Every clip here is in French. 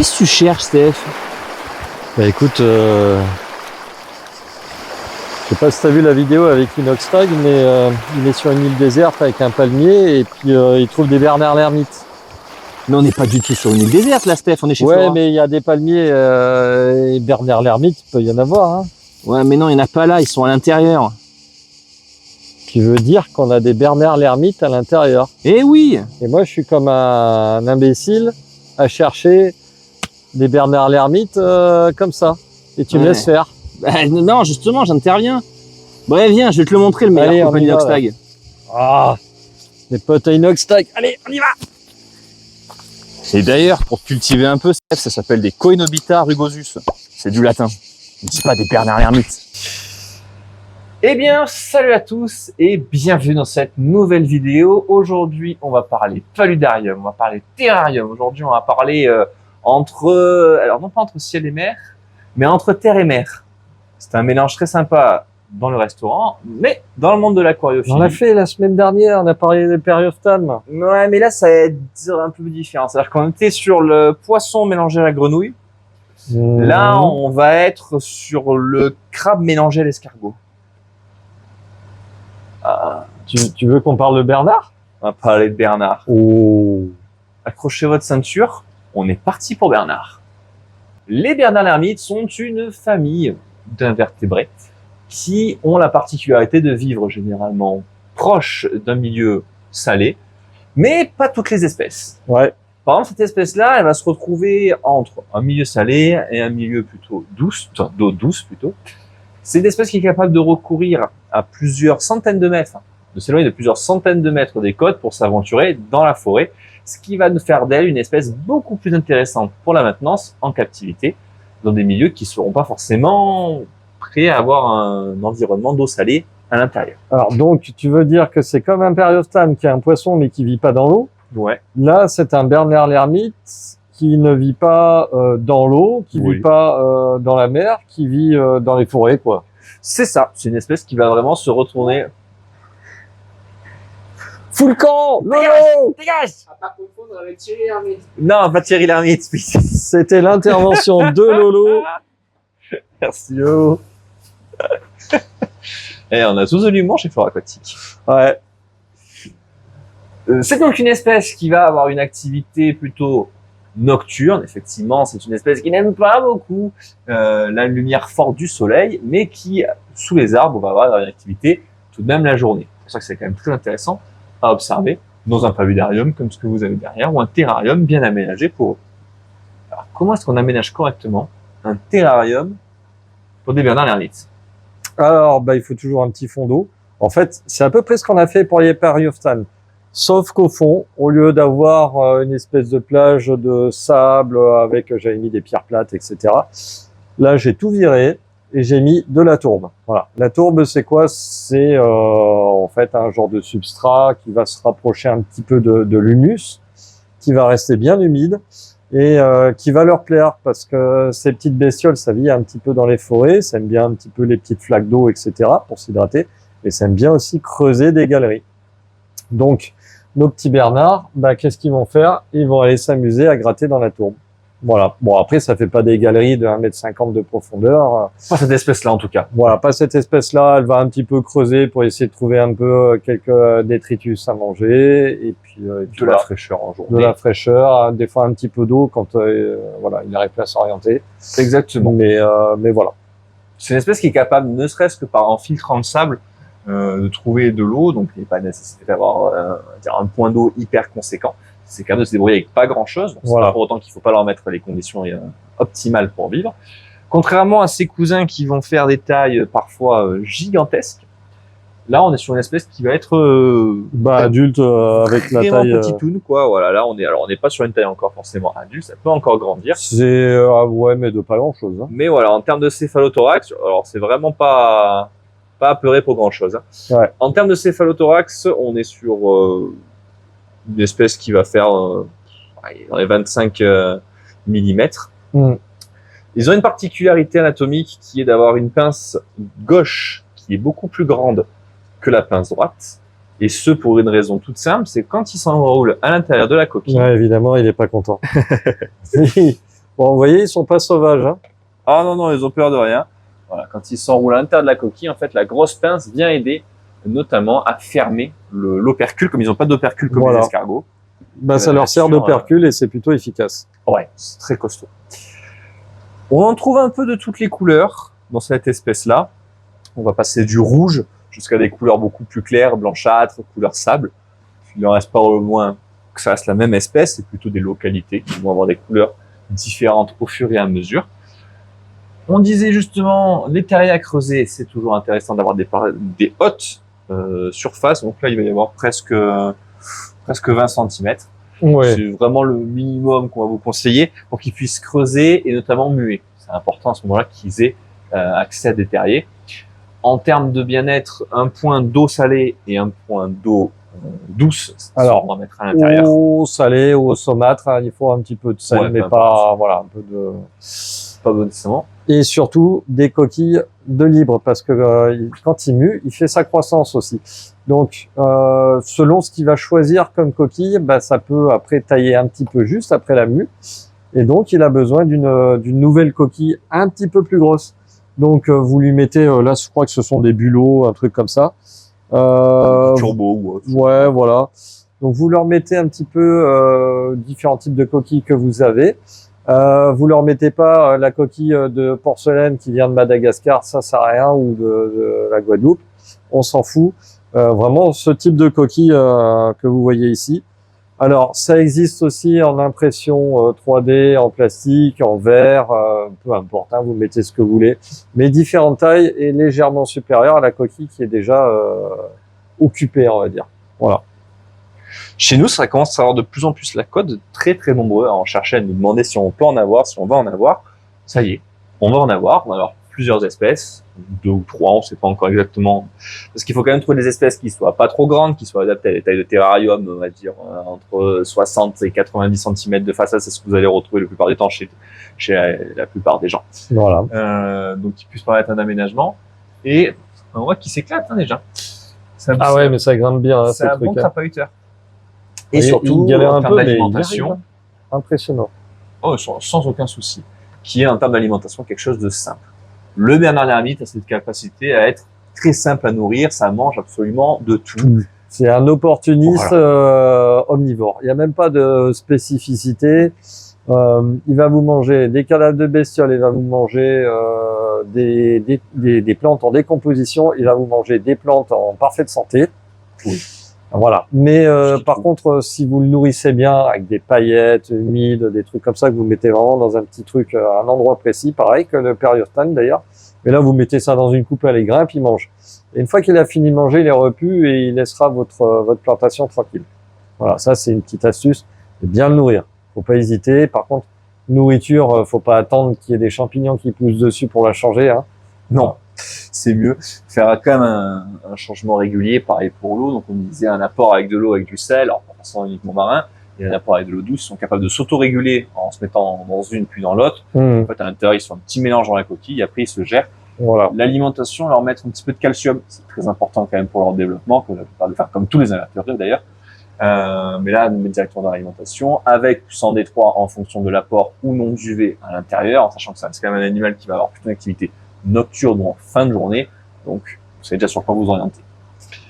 Qu'est-ce que tu cherches, Steph? Bah écoute, je sais pas si tu as vu la vidéo avec Inoxtag, mais il est sur une île déserte avec un palmier et puis il trouve des Bernard l'ermite. Mais on n'est pas du tout sur une île déserte là, Steph, on est chez Ouais, Flora. mais il y a des palmiers et Bernard l'ermite, il peut y en avoir. Hein. Ouais, mais non, il n'y en a pas là, ils sont à l'intérieur. Qui veut dire qu'on a des Bernard l'ermite à l'intérieur. Eh oui! Et moi, je suis comme un imbécile à chercher des Bernard l'ermite comme ça. Et tu me laisses faire. Bah, non, justement, j'interviens. Bref, viens, je vais te le montrer, le meilleur copain d'Inoxtag. Ah, les potes à Inoxtag. Allez, on y va! Et d'ailleurs, pour cultiver un peu, Steph, ça s'appelle des Coenobita rugosus. C'est du latin. Ne dis pas des Bernard l'ermite. Eh bien, salut à tous et bienvenue dans cette nouvelle vidéo. Aujourd'hui, on va parler paludarium, on va parler terrarium. Aujourd'hui, on va parler alors non pas entre ciel et mer, mais entre terre et mer. C'est un mélange très sympa dans le restaurant, mais dans le monde de l'aquariophilie. On l'a fait la semaine dernière, on a parlé des périophthalmes. Ouais, mais là, ça va être un peu différent. C'est-à-dire qu'on était sur le poisson mélangé à la grenouille. Là, on va être sur le crabe mélangé à l'escargot. Tu veux qu'on parle de Bernard? On va parler de Bernard. Oh. Accrochez votre ceinture, on est parti pour Bernard. Les Bernard l'ermite sont une famille d'invertébrés qui ont la particularité de vivre généralement proche d'un milieu salé, mais pas toutes les espèces. Ouais. Par exemple, cette espèce-là, elle va se retrouver entre un milieu salé et un milieu plutôt d'eau douce plutôt. C'est une espèce qui est capable de recourir à plusieurs centaines de mètres, de s'éloigner de plusieurs centaines de mètres des côtes pour s'aventurer dans la forêt, ce qui va nous faire d'elle une espèce beaucoup plus intéressante pour la maintenance en captivité, dans des milieux qui ne seront pas forcément prêts à avoir un environnement d'eau salée à l'intérieur. Alors donc, tu veux dire que c'est comme un périophthalme qui est un poisson mais qui vit pas dans l'eau? Ouais. Là, c'est un Bernard l'ermite qui ne vit pas dans l'eau, qui vit pas dans la mer, qui vit dans les forêts, quoi. C'est ça. C'est une espèce qui va vraiment se retourner. Full camp! Lolo! Dégage! À pas confondre avec Thierry Hermite. Non, pas Thierry l'ermite. C'était l'intervention de Lolo. Merci Lolo. Et on a tous de l'humour chez Flora Aquatique. Ouais. C'est donc une espèce qui va avoir une activité plutôt nocturne. Effectivement, c'est une espèce qui n'aime pas beaucoup la lumière forte du soleil, mais qui, sous les arbres, va avoir une activité tout de même la journée. C'est pour ça que c'est quand même très intéressant à observer dans un paludarium comme ce que vous avez derrière, ou un terrarium bien aménagé pour eux. Alors, comment est-ce qu'on aménage correctement un terrarium pour des Bernard l'ermite? Alors, bah, il faut toujours un petit fond d'eau. En fait, c'est à peu près ce qu'on a fait pour les périophthalmes. Sauf qu'au fond, au lieu d'avoir une espèce de plage de sable avec, j'avais mis des pierres plates, etc. Là, j'ai tout viré et j'ai mis de la tourbe. Voilà. La tourbe, c'est quoi? C'est en fait un genre de substrat qui va se rapprocher un petit peu de l'humus, qui va rester bien humide et qui va leur plaire parce que ces petites bestioles, ça vit un petit peu dans les forêts, ça aime bien un petit peu les petites flaques d'eau, etc. pour s'hydrater et ça aime bien aussi creuser des galeries. Donc, nos petits Bernards, bah, qu'est-ce qu'ils vont faire? Ils vont aller s'amuser à gratter dans la tourbe. Voilà. Bon, après, ça fait pas des galeries de 1,50 m de profondeur. Pas cette espèce-là, en tout cas. Voilà, pas cette espèce-là. Elle va un petit peu creuser pour essayer de trouver un peu quelques détritus à manger et puis De la fraîcheur en journée. de la fraîcheur, des fois un petit peu d'eau quand voilà, il n'arrive plus à s'orienter. Exactement. Mais voilà. C'est une espèce qui est capable, ne serait-ce que par en filtrant le sable, de trouver de l'eau, donc il n'y a pas nécessité d'avoir un point d'eau hyper conséquent. C'est capable de se débrouiller avec pas grand-chose, donc Voilà. c'est pas pour autant qu'il faut pas leur mettre les conditions optimales pour vivre. Contrairement à ses cousins qui vont faire des tailles parfois gigantesques, là on est sur une espèce qui va être Adulte avec la vraiment taille. petitoune, quoi. Voilà, là on n'est pas sur une taille encore forcément adulte, ça peut encore grandir. C'est ouais, mais de pas grand-chose. Hein. Mais voilà, en termes de céphalothorax, alors c'est vraiment pas apeuré pour grand chose. Hein. Ouais. En termes de céphalothorax, on est sur une espèce qui va faire dans les 25 mm. Ils ont une particularité anatomique qui est d'avoir une pince gauche qui est beaucoup plus grande que la pince droite. Et ce pour une raison toute simple, c'est quand ils s'enroulent à l'intérieur de la coquille. Ouais, évidemment, il est pas content. Bon, vous voyez, ils sont pas sauvages. Hein. Ah non, non, ils ont peur de rien. Voilà, quand ils s'enroulent à l'intérieur de la coquille, en fait, la grosse pince vient aider notamment à fermer l'opercule, comme ils n'ont pas d'opercule comme Voilà. les escargots. Bah, ça leur sert d'opercule et c'est plutôt efficace. Ouais, c'est très costaud. On en trouve un peu de toutes les couleurs dans cette espèce-là. On va passer du rouge jusqu'à des couleurs beaucoup plus claires, blanchâtres, couleur sable. Il ne reste pas au moins que ça reste la même espèce, c'est plutôt des localités qui vont avoir des couleurs différentes au fur et à mesure. On disait justement, les terriers à creuser, c'est toujours intéressant d'avoir des hautes surfaces. Donc là, il va y avoir presque 20 cm. Ouais. C'est vraiment le minimum qu'on va vous conseiller pour qu'ils puissent creuser et notamment muer. C'est important à ce moment-là qu'ils aient accès à des terriers. En termes de bien-être, un point d'eau salée et un point d'eau douce, alors, on va mettre à l'intérieur. Eau salée, eau saumâtre, hein, il faut un petit peu de sel, Ouais, mais peu pas, voilà, un peu de... Pas bon nécessairement. Et surtout, des coquilles de libre, parce que quand il mue, il fait sa croissance aussi. Donc, selon ce qu'il va choisir comme coquille, bah, ça peut après tailler un petit peu juste après la mue. Et donc, il a besoin d'une nouvelle coquille un petit peu plus grosse. Donc, vous lui mettez, là, je crois que ce sont des bulots, un truc comme ça. Turbo ou autre. Ouais, voilà. Donc, vous leur mettez un petit peu différents types de coquilles que vous avez. Vous leur mettez pas la coquille de porcelaine qui vient de Madagascar, ça sert à rien, ou de la Guadeloupe. On s'en fout. Vraiment, ce type de coquille que vous voyez ici. Alors, ça existe aussi en impression 3D, en plastique, en verre, peu importe, hein, vous mettez ce que vous voulez. Mais différentes tailles et légèrement supérieures à la coquille qui est déjà occupée, on va dire. Voilà. Chez nous, ça commence à avoir de plus en plus la cote, très très nombreux à en chercher, à nous demander si on peut en avoir, si on va en avoir. Ça y est, on va en avoir. On va avoir plusieurs espèces, 2 ou 3, on ne sait pas encore exactement. Parce qu'il faut quand même trouver des espèces qui soient pas trop grandes, qui soient adaptées à des tailles de terrarium, on va dire entre 60 et 90 cm de façade, c'est ce que vous allez retrouver la plupart du temps chez la plupart des gens. Voilà. Donc qui puissent permettre un aménagement. Et on voit qu'ils s'éclatent hein, déjà. Ah ouais, mais ça grimpe bien, hein, c'est ce un truc. bon Hein. trapahuteur. Et surtout, il galère en un termes peu, mais il d'alimentation, arrive, hein. Impressionnant. oh, sans aucun souci, qui est en termes d'alimentation quelque chose de simple. Le Bernard l'ermite a cette capacité à être très simple à nourrir, ça mange absolument de tout. C'est un opportuniste Voilà. omnivore. Il n'y a même pas de spécificité. Il va vous manger des cadavres de bestioles, il va vous manger des plantes en décomposition, il va vous manger des plantes en parfaite santé. Oui. Voilà. Mais par contre, si vous le nourrissez bien avec des paillettes humides, des trucs comme ça que vous mettez vraiment dans un petit truc, à un endroit précis, pareil que le Periostan d'ailleurs. Mais là, vous mettez ça dans une coupe, il grimpe, il mange. Et une fois qu'il a fini de manger, il est repu et il laissera votre plantation tranquille. Voilà, ça c'est une petite astuce. Et bien le nourrir. Faut pas hésiter. Par contre, nourriture, faut pas attendre qu'il y ait des champignons qui poussent dessus pour la changer. Hein. Non, c'est mieux. Faire quand même un changement régulier, pareil pour l'eau. Donc on disait un apport avec de l'eau, avec du sel, alors pas forcément uniquement marin, et un apport avec de l'eau douce, ils sont capables de s'auto-réguler en se mettant dans une puis dans l'autre. En fait, à l'intérieur, ils font un petit mélange dans la coquille, et après ils se gèrent. Voilà. L'alimentation, leur mettre un petit peu de calcium, c'est très important quand même pour leur développement, que la plupart de faire comme tous les invertébrés d'ailleurs. Mais là, nous mettre directement dans l'alimentation, avec sans détroit en fonction de l'apport ou non d'UV à l'intérieur, en sachant que ça reste quand même un animal qui va avoir plutôt une activité nocturne ou en fin de journée. Donc, vous savez déjà sur quoi vous orienter.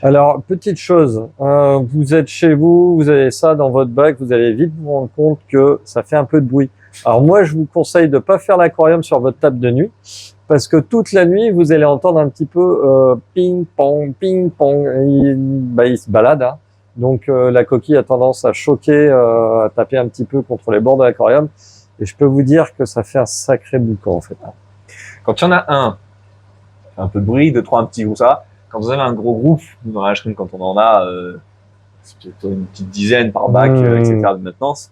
Alors, petite chose, vous êtes chez vous, vous avez ça dans votre bac, vous allez vite vous rendre compte que ça fait un peu de bruit. Alors moi, je vous conseille de pas faire l'aquarium sur votre table de nuit, parce que toute la nuit, vous allez entendre un petit peu ping-pong, ping-pong. Il se balade, hein. Donc la coquille a tendance à choquer, à taper un petit peu contre les bords de l'aquarium. Et je peux vous dire que ça fait un sacré boucan en fait. Quand il y en a un peu de bruit, 2, 3, un petit groupe, ça. Quand vous avez un gros groupe, nous dans la hacherie, quand on en a c'est plutôt une petite dizaine par bac, etc. de maintenance,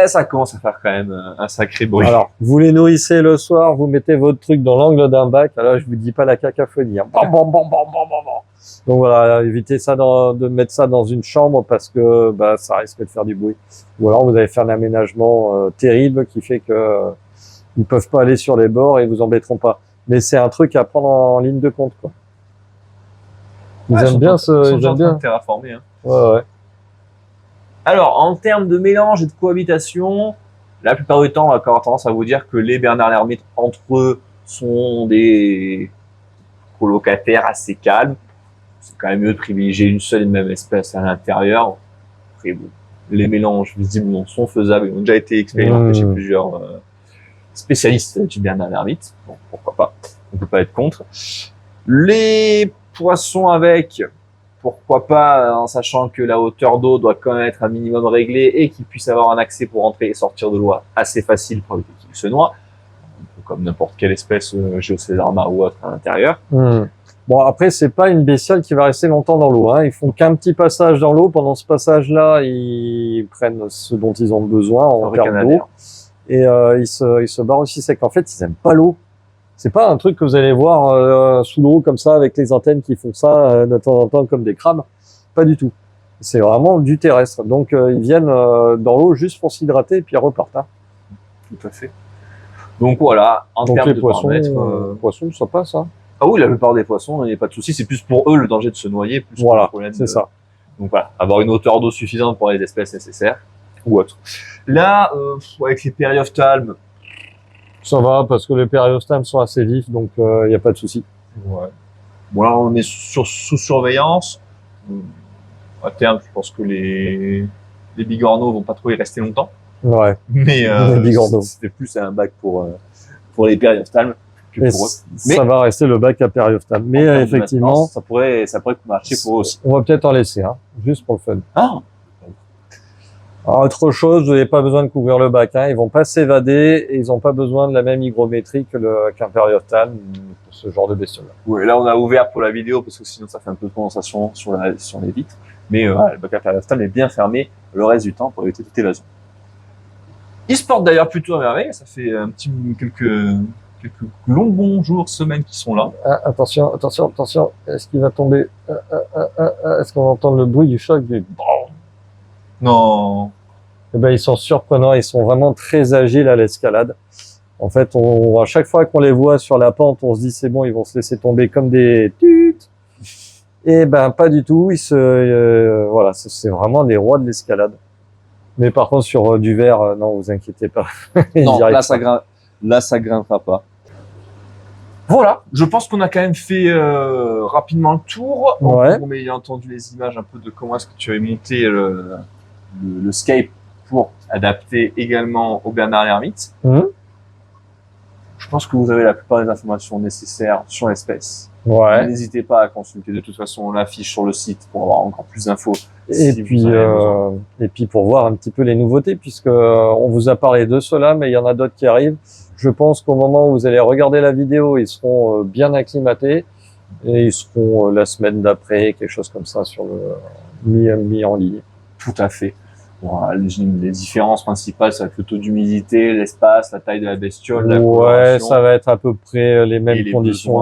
ça commence à faire quand même un sacré bruit. Alors, vous les nourrissez le soir, vous mettez votre truc dans l'angle d'un bac, alors je vous dis pas la cacophonie. Hein. Bam, bam, bam, bam, bam, bam. Donc voilà, évitez ça de mettre ça dans une chambre parce que bah, ça risque de faire du bruit. Ou alors vous allez faire un aménagement terrible qui fait que ils peuvent pas aller sur les bords et ils vous embêteront pas. Mais c'est un truc à prendre en ligne de compte, quoi. Ils aiment bien ils aiment bien terraformer. Hein. Ouais. Alors, en termes de mélange et de cohabitation, La plupart du temps, on va avoir tendance à vous dire que les Bernard l'ermite, entre eux, sont des colocataires assez calmes. C'est quand même mieux de privilégier une seule et même espèce à l'intérieur. Après, bon, les mélanges, visiblement, sont faisables et ont déjà été expérimentés chez plusieurs spécialistes du Bernard l'ermite. Bon, pourquoi pas, on peut pas être contre. Les poissons avec, pourquoi pas, en sachant que la hauteur d'eau doit quand même être un minimum réglée et qu'ils puissent avoir un accès pour entrer et sortir de l'eau assez facile pour éviter qu'ils se noient, comme n'importe quelle espèce Geocédarma ou autre à l'intérieur. Bon, après, c'est pas une bestiole qui va rester longtemps dans l'eau, hein. Ils font qu'un petit passage dans l'eau. Pendant ce passage-là, ils prennent ce dont ils ont besoin en termes d'eau. Et ils se barrent aussi sec. En fait, ils aiment pas l'eau. C'est pas un truc que vous allez voir sous l'eau comme ça, avec les antennes qui font ça de temps en temps comme des crabes. Pas du tout. C'est vraiment du terrestre. Donc, ils viennent dans l'eau juste pour s'hydrater et puis ils repartent. Hein. Tout à fait. Donc voilà, en donc termes les de poissons, ça passe. Hein. Ah oui, la plupart des poissons, il n'y a pas de souci. C'est plus pour eux le danger de se noyer, plus voilà, que le problème c'est ça. Donc voilà, avoir une hauteur d'eau suffisante pour les espèces nécessaires ou autre. Là, avec les périophthalmes, ça va parce que les périophthalmes sont assez vifs, donc il n'y a pas de souci. Ouais. Bon là, on est sous surveillance. À terme, je pense que les bigorneaux vont pas trop y rester longtemps. Ouais. Mais c'était plus un bac pour les périophthalmes que pour eux. Mais ça va rester le bac à périophthalme. Mais effectivement, ça pourrait marcher pour eux aussi. On va peut-être en laisser, hein, juste pour le fun. Ah. Alors, autre chose, vous n'avez pas besoin de couvrir le bac, hein. Ils vont pas s'évader et ils n'ont pas besoin de la même hygrométrie qu'un périophthalme pour ce genre de bestiole. Oui, là on a ouvert pour la vidéo parce que sinon ça fait un peu de condensation sur les vitres. Mais le bac à périophthalme est bien fermé le reste du temps pour éviter toute évasion. Il se porte d'ailleurs plutôt à merveille. Ça fait quelques longs bons jours, semaines qui sont là. Ah, attention. Est-ce qu'il va tomber? Est-ce qu'on va entendre le bruit du choc du... Non. Eh ben, ils sont surprenants, ils sont vraiment très agiles à l'escalade. En fait, à chaque fois qu'on les voit sur la pente, on se dit c'est bon, ils vont se laisser tomber comme des tutes. Et ben, pas du tout. Voilà, c'est vraiment des rois de l'escalade. Mais par contre, sur du verre, non, vous inquiétez pas. Non, là, ça grimpera pas. Voilà, je pense qu'on a quand même fait rapidement le tour. Ouais. On a entendu les images un peu de comment est-ce que tu avais monté le Skype pour adapter également au Bernard l'ermite. Je pense que vous avez la plupart des informations nécessaires sur l'espèce. Ouais. N'hésitez pas à consulter de toute façon l'affiche sur le site pour avoir encore plus d'infos. Et puis pour voir un petit peu les nouveautés, puisque on vous a parlé de cela, mais il y en a d'autres qui arrivent. Je pense qu'au moment où vous allez regarder la vidéo, ils seront bien acclimatés et ils seront la semaine d'après, quelque chose comme ça, sur le mis en ligne. Tout à fait. Voilà, les différences principales, ça va être le taux d'humidité, l'espace, la taille de la bestiole, la coloration. Ça va être à peu près les mêmes conditions.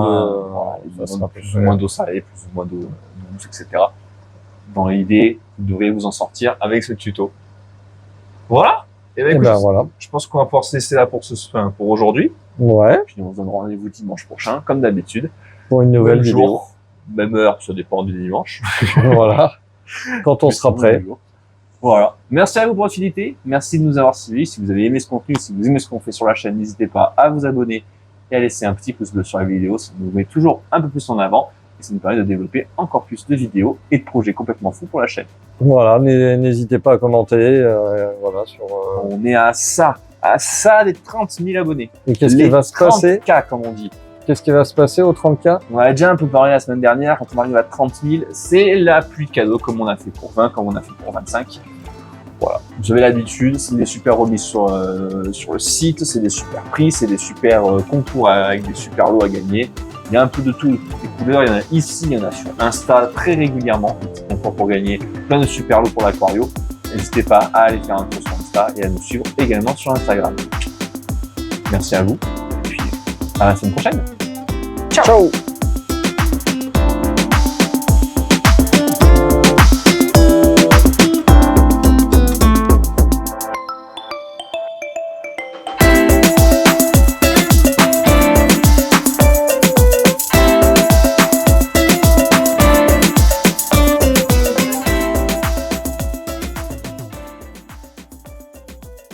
Plus ou moins d'eau salée, plus ou moins d'eau douce, etc. Dans l'idée, vous devrez vous en sortir avec ce tuto. Voilà. Et ben, voilà. Je pense qu'on va pouvoir se laisser là pour aujourd'hui. Ouais. Puis on se donne rendez-vous dimanche prochain, comme d'habitude. Pour une nouvelle vidéo. Même heure, ça dépend du dimanche. Voilà. Quand on sera prêt. Voilà. Merci à vous pour votre fidélité. Merci de nous avoir suivis. Si vous avez aimé ce contenu, si vous aimez ce qu'on fait sur la chaîne, n'hésitez pas à vous abonner et à laisser un petit pouce bleu sur la vidéo. Ça nous met toujours un peu plus en avant et ça nous permet de développer encore plus de vidéos et de projets complètement fous pour la chaîne. Voilà. N'hésitez pas à commenter. Voilà. On est à ça des 30 000 abonnés. Et qu'est-ce qui va se passer? 30K, comme on dit. Qu'est-ce qui va se passer aux 30K? On a déjà un peu parlé la semaine dernière. Quand on arrive à 30 000, c'est la pluie de cadeaux, comme on a fait pour 20, comme on a fait pour 25. Voilà. Vous avez l'habitude, c'est des super remises sur le site, c'est des super prix, c'est des super concours avec des super lots à gagner. Il y a un peu de tout, toutes les couleurs. Il y en a ici, il y en a sur Insta très régulièrement. Des petits concours pour gagner plein de super lots pour l'aquario. N'hésitez pas à aller faire un tour sur Insta et à nous suivre également sur Instagram. Merci à vous. Et puis, à la semaine prochaine. Ciao.